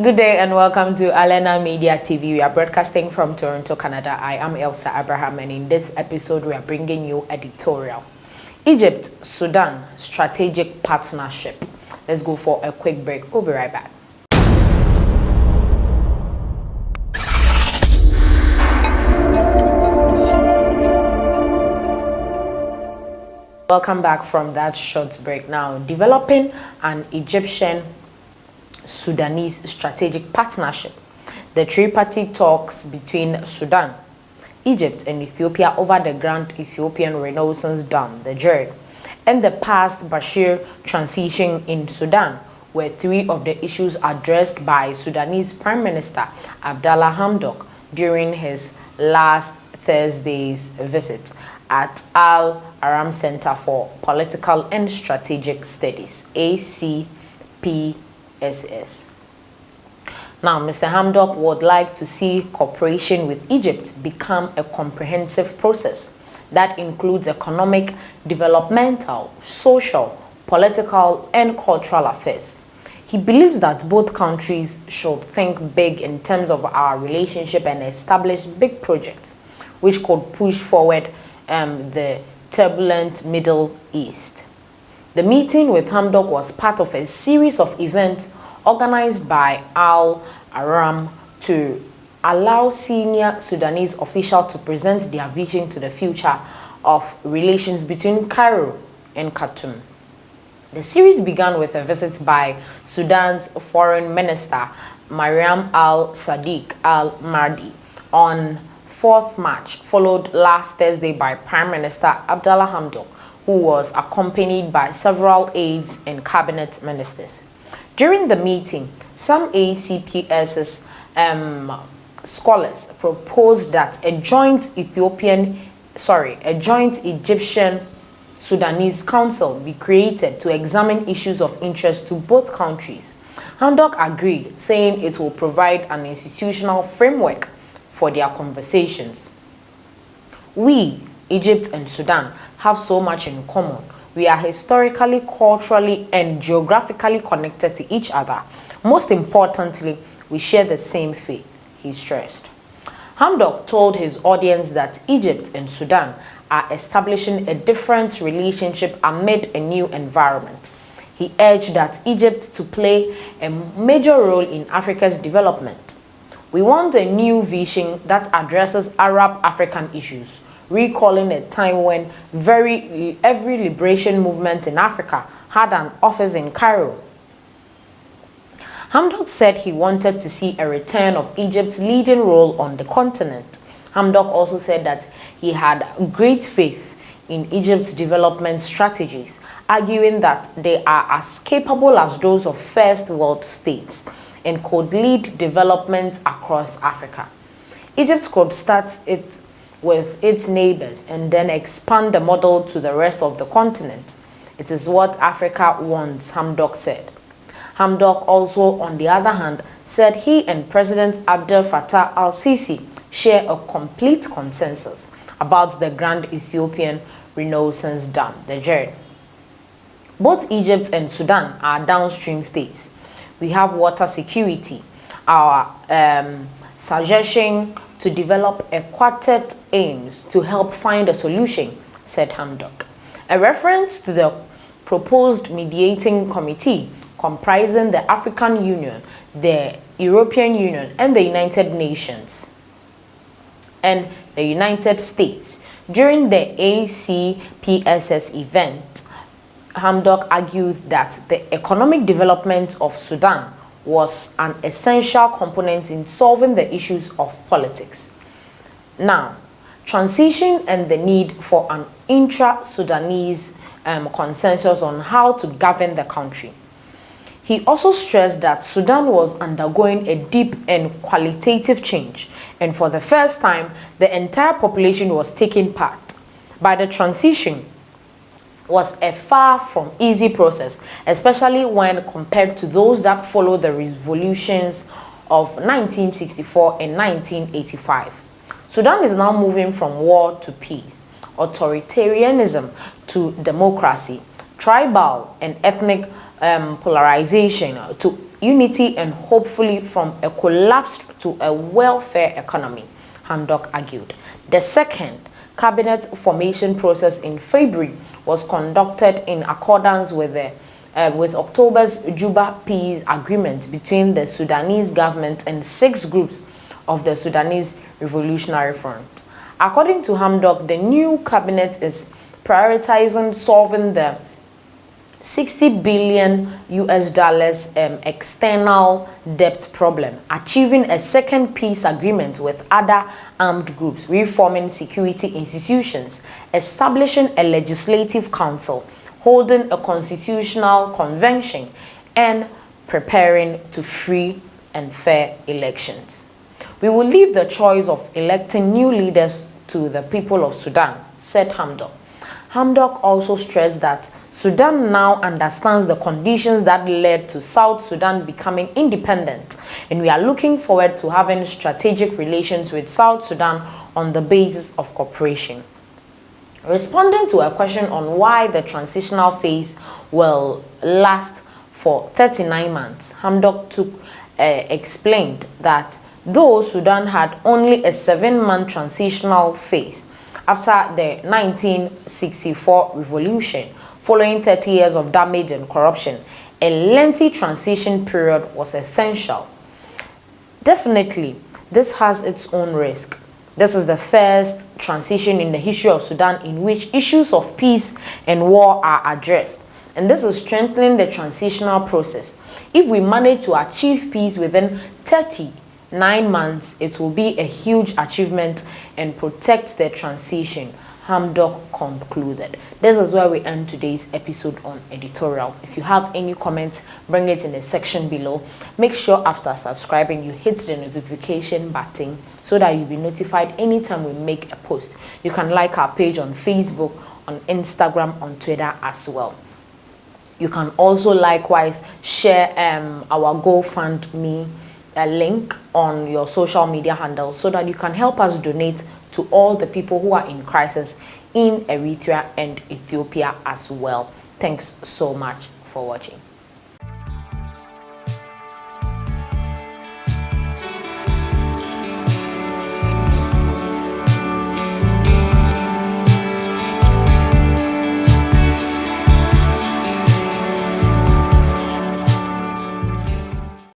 Good day and welcome to Alena Media TV. We are broadcasting from Toronto, Canada. I am Elsa Abraham, and in this episode we are bringing you editorial. Egypt-Sudan strategic partnership. Let's go for a quick break. We'll be right back. Welcome back from that short break. Now, developing an Egyptian-Sudanese strategic partnership. The tripartite talks between Sudan, Egypt, and Ethiopia over the Grand Ethiopian Renaissance Dam, the JERD, and the past Bashir transition in Sudan were three of the issues addressed by Sudanese Prime Minister Abdallah Hamdok during his last Thursday's visit at Al-Aram Center for Political and Strategic Studies, ACPSS. Now, Mr. Hamdok would like to see cooperation with Egypt become a comprehensive process that includes economic, developmental, social, political, and cultural affairs. He believes that both countries should think big in terms of our relationship and establish big projects which could push forward the turbulent Middle East. The meeting with Hamdok was part of a series of events organized by Al-Aram to allow senior Sudanese officials to present their vision to the future of relations between Cairo and Khartoum. The series began with a visit by Sudan's Foreign Minister Mariam al-Sadiq al-Mahdi on 4th March, followed last Thursday by Prime Minister Abdallah Hamdok, who was accompanied by several aides and cabinet ministers. During the meeting, some ACPS's scholars proposed that a joint Egyptian-Sudanese council be created to examine issues of interest to both countries. Hamdok agreed, saying it will provide an institutional framework for their conversations. We, Egypt and Sudan, have so much in common. We are historically, culturally, and geographically connected to each other. Most importantly, we share the same faith, he stressed. Hamdok told his audience that Egypt and Sudan are establishing a different relationship amid a new environment. He urged that Egypt to play a major role in Africa's development. We want a new vision that addresses Arab-African issues, recalling a time when every liberation movement in Africa had an office in Cairo. Hamdok said he wanted to see a return of Egypt's leading role on the continent. Hamdok also said that he had great faith in Egypt's development strategies, arguing that they are as capable as those of first world states and could lead development across Africa. Egypt could start it with its neighbors and then expand the model to the rest of the continent. It is what Africa wants, Hamdok said. Hamdok also, on the other hand, said he and President Abdel Fattah al-Sisi share a complete consensus about the Grand Ethiopian Renaissance Dam, the JERD. Both Egypt and Sudan are downstream states. We have water security. Our suggestion to develop a quartet aims to help find a solution, said Hamdok. A reference to the proposed mediating committee comprising the African Union, the European Union, and the United Nations and the United States. During the ACPSS event, Hamdok argued that the economic development of Sudan was an essential component in solving the issues of politics. Now, transition and the need for an intra-Sudanese consensus on how to govern the country. He also stressed that Sudan was undergoing a deep and qualitative change, and for the first time, the entire population was taking part. By the transition, was a far from easy process, especially when compared to those that followed the revolutions of 1964 and 1985. Sudan is now moving from war to peace, authoritarianism to democracy, tribal and ethnic polarization to unity and hopefully from a collapsed to a welfare economy, Hamdok argued. The second cabinet formation process in February was conducted in accordance with October's Juba Peace Agreement between the Sudanese government and 6 groups of the Sudanese Revolutionary Front. According to Hamdok, the new cabinet is prioritizing solving the $60 billion external debt problem, achieving a second peace agreement with other armed groups, reforming security institutions, establishing a legislative council, holding a constitutional convention, and preparing to free and fair elections. We will leave the choice of electing new leaders to the people of Sudan, said Hamdok. Hamdok also stressed that Sudan now understands the conditions that led to South Sudan becoming independent, and we are looking forward to having strategic relations with South Sudan on the basis of cooperation. Responding to a question on why the transitional phase will last for 39 months, Hamdok explained that though Sudan had only a 7-month transitional phase after the 1964 revolution, following 30 years of damage and corruption, a lengthy transition period was essential. Definitely, this has its own risk. This is the first transition in the history of Sudan in which issues of peace and war are addressed. And this is strengthening the transitional process. If we manage to achieve peace within 39 months, it will be a huge achievement and protect the transition, Hamdok concluded. This is where we end today's episode on editorial. If you have any comments, bring it in the section below. Make sure after subscribing, you hit the notification button so that you'll be notified anytime we make a post. You can like our page on Facebook, on Instagram, on Twitter as well. You can also likewise share our GoFundMe link on your social media handles so that you can help us donate to all the people who are in crisis in Eritrea and Ethiopia as well. Thanks so much for watching.